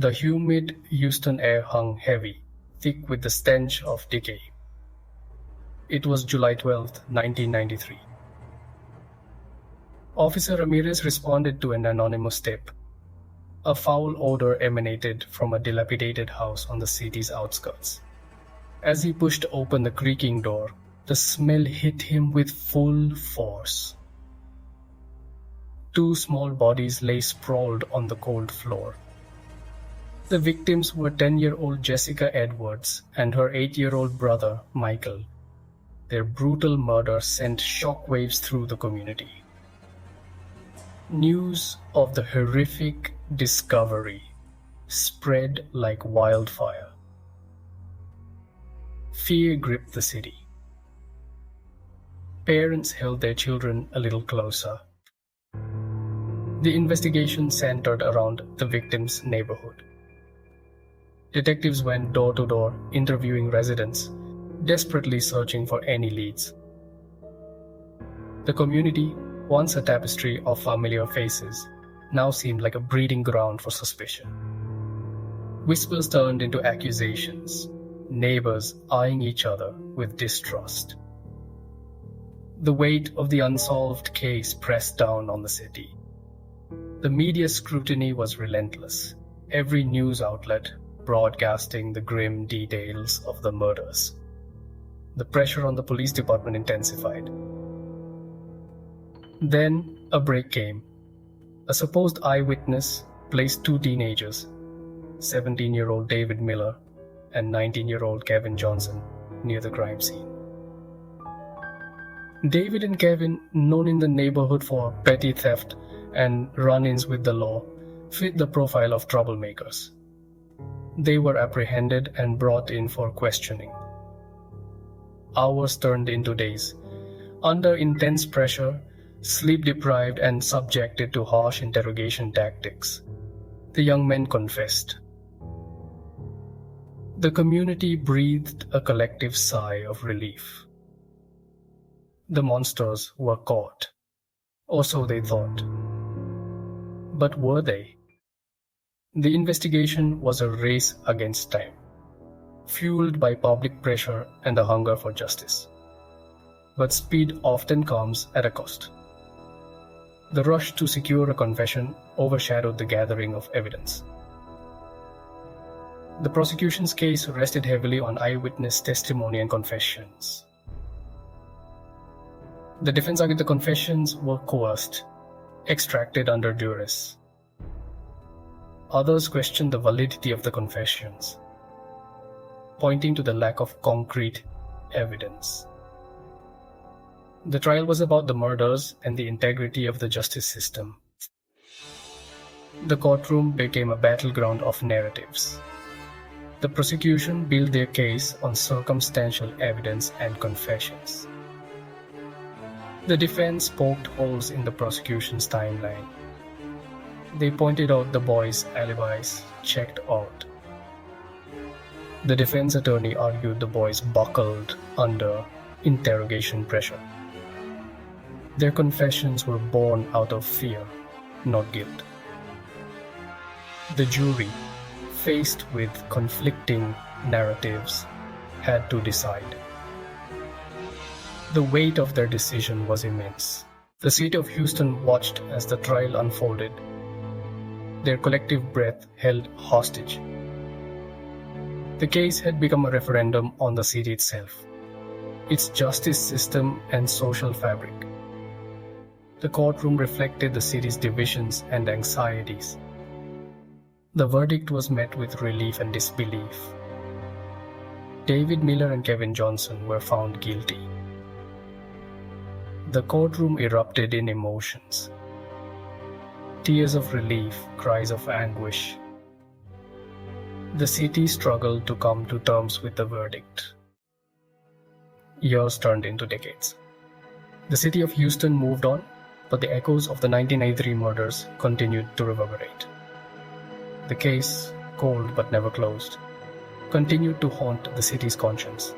The humid Houston air hung heavy, thick with the stench of decay. It was July 12, 1993. Officer Ramirez responded to an anonymous tip. A foul odor emanated from a dilapidated house on the city's outskirts. As he pushed open the creaking door, the smell hit him with full force. Two small bodies lay sprawled on the cold floor. The victims were 10-year-old Jessica Edwards and her 8-year-old brother, Michael. Their brutal murder sent shockwaves through the community. News of the horrific discovery spread like wildfire. Fear gripped the city. Parents held their children a little closer. The investigation centered around the victim's neighborhood. Detectives went door to door, interviewing residents, desperately searching for any leads. The community, once a tapestry of familiar faces, now seemed like a breeding ground for suspicion. Whispers turned into accusations, neighbors eyeing each other with distrust. The weight of the unsolved case pressed down on the city. The media's scrutiny was relentless, every news outlet broadcasting the grim details of the murders. The pressure on the police department intensified. Then a break came. A supposed eyewitness placed two teenagers, 17-year-old David Miller and 19-year-old Kevin Johnson, near the crime scene. David and Kevin, known in the neighborhood for petty theft and run-ins with the law, fit the profile of troublemakers. They were apprehended and brought in for questioning. Hours turned into days. Under intense pressure, sleep-deprived and subjected to harsh interrogation tactics, the young men confessed. The community breathed a collective sigh of relief. The monsters were caught, or so they thought. But were they? The investigation was a race against time, fueled by public pressure and the hunger for justice. But speed often comes at a cost. The rush to secure a confession overshadowed the gathering of evidence. The prosecution's case rested heavily on eyewitness testimony and confessions. The defense argued the confessions were coerced, extracted under duress. Others questioned the validity of the confessions, pointing to the lack of concrete evidence. The trial was about the murders and the integrity of the justice system. The courtroom became a battleground of narratives. The prosecution built their case on circumstantial evidence and confessions. The defense poked holes in the prosecution's timeline. They pointed out the boys' alibis checked out. The defense attorney argued the boys buckled under interrogation pressure. Their confessions were born out of fear, not guilt. The jury, faced with conflicting narratives, had to decide. The weight of their decision was immense. The city of Houston watched as the trial unfolded, their collective breath held hostage. The case had become a referendum on the city itself, its justice system and social fabric. The courtroom reflected the city's divisions and anxieties. The verdict was met with relief and disbelief. David Miller and Kevin Johnson were found guilty. The courtroom erupted in emotions. Tears of relief, cries of anguish. The city struggled to come to terms with the verdict. Years turned into decades. The city of Houston moved on, but the echoes of the 1993 murders continued to reverberate. The case, cold but never closed, continued to haunt the city's conscience.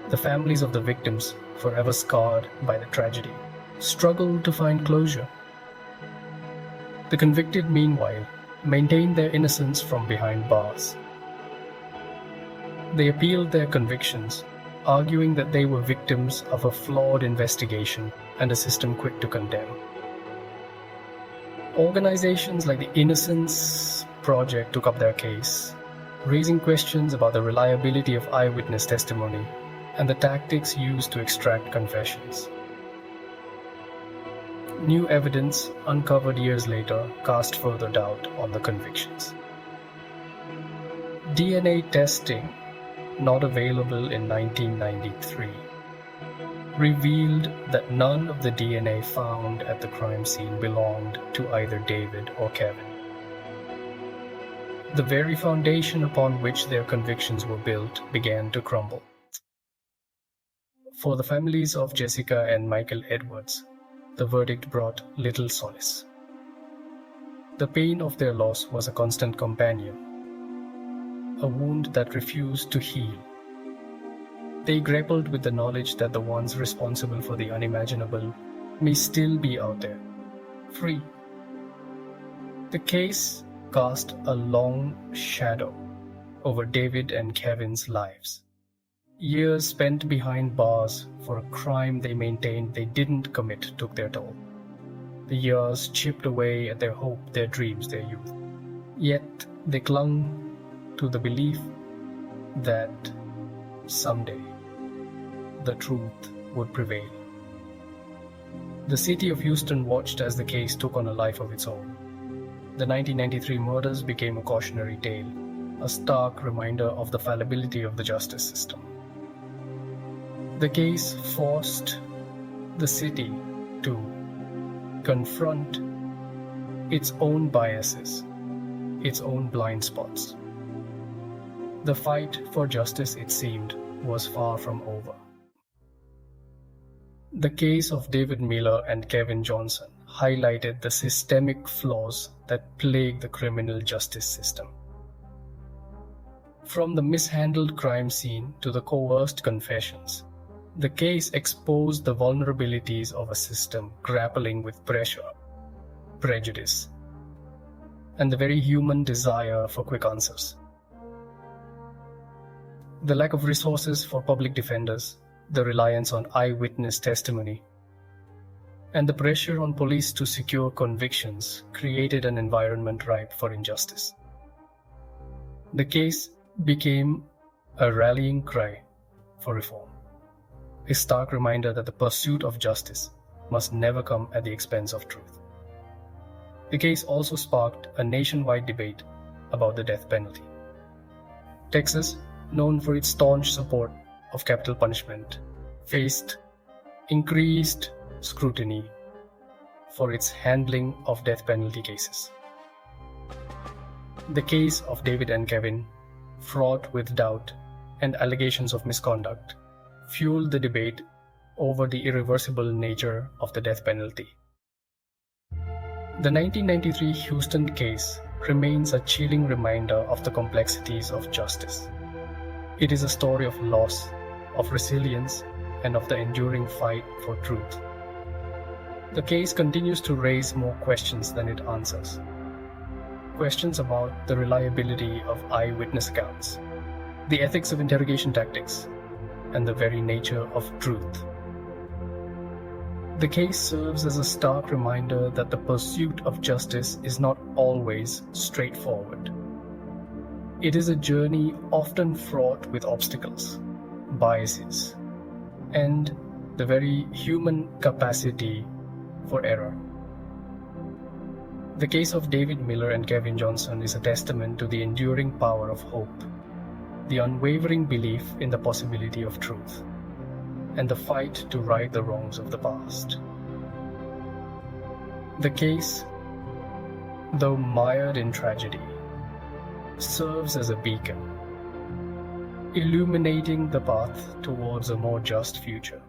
The families of the victims, forever scarred by the tragedy, struggled to find closure. The convicted, meanwhile, maintained their innocence from behind bars. They appealed their convictions, arguing that they were victims of a flawed investigation and a system quick to condemn. Organizations like the Innocence Project took up their case, raising questions about the reliability of eyewitness testimony and the tactics used to extract confessions. New evidence uncovered years later cast further doubt on the convictions. DNA testing, not available in 1993, revealed that none of the DNA found at the crime scene belonged to either David or Kevin. The very foundation upon which their convictions were built began to crumble. For the families of Jessica and Michael Edwards, the verdict brought little solace. The pain of their loss was a constant companion, a wound that refused to heal. They grappled with the knowledge that the ones responsible for the unimaginable may still be out there, free. The case cast a long shadow over David and Kevin's lives. Years spent behind bars for a crime they maintained they didn't commit took their toll. The years chipped away at their hope, their dreams, their youth. Yet they clung to the belief that someday the truth would prevail. The city of Houston watched as the case took on a life of its own. The 1993 murders became a cautionary tale, a stark reminder of the fallibility of the justice system. The case forced the city to confront its own biases, its own blind spots. The fight for justice, it seemed, was far from over. The case of David Miller and Kevin Johnson highlighted the systemic flaws that plague the criminal justice system. From the mishandled crime scene to the coerced confessions, the case exposed the vulnerabilities of a system grappling with pressure, prejudice, and the very human desire for quick answers. The lack of resources for public defenders, the reliance on eyewitness testimony, and the pressure on police to secure convictions created an environment ripe for injustice. The case became a rallying cry for reform, a stark reminder that the pursuit of justice must never come at the expense of truth. The case also sparked a nationwide debate about the death penalty. Texas, known for its staunch support of capital punishment, faced increased scrutiny for its handling of death penalty cases. The case of David and Kevin, fraught with doubt and allegations of misconduct, fueled the debate over the irreversible nature of the death penalty. The 1993 Houston case remains a chilling reminder of the complexities of justice. It is a story of loss, of resilience, and of the enduring fight for truth. The case continues to raise more questions than it answers. Questions about the reliability of eyewitness accounts, the ethics of interrogation tactics, and the very nature of truth. The case serves as a stark reminder that the pursuit of justice is not always straightforward. It is a journey often fraught with obstacles, biases, and the very human capacity for error. The case of David Miller and Kevin Johnson is a testament to the enduring power of hope, the unwavering belief in the possibility of truth, and the fight to right the wrongs of the past. The case, though mired in tragedy, serves as a beacon, illuminating the path towards a more just future.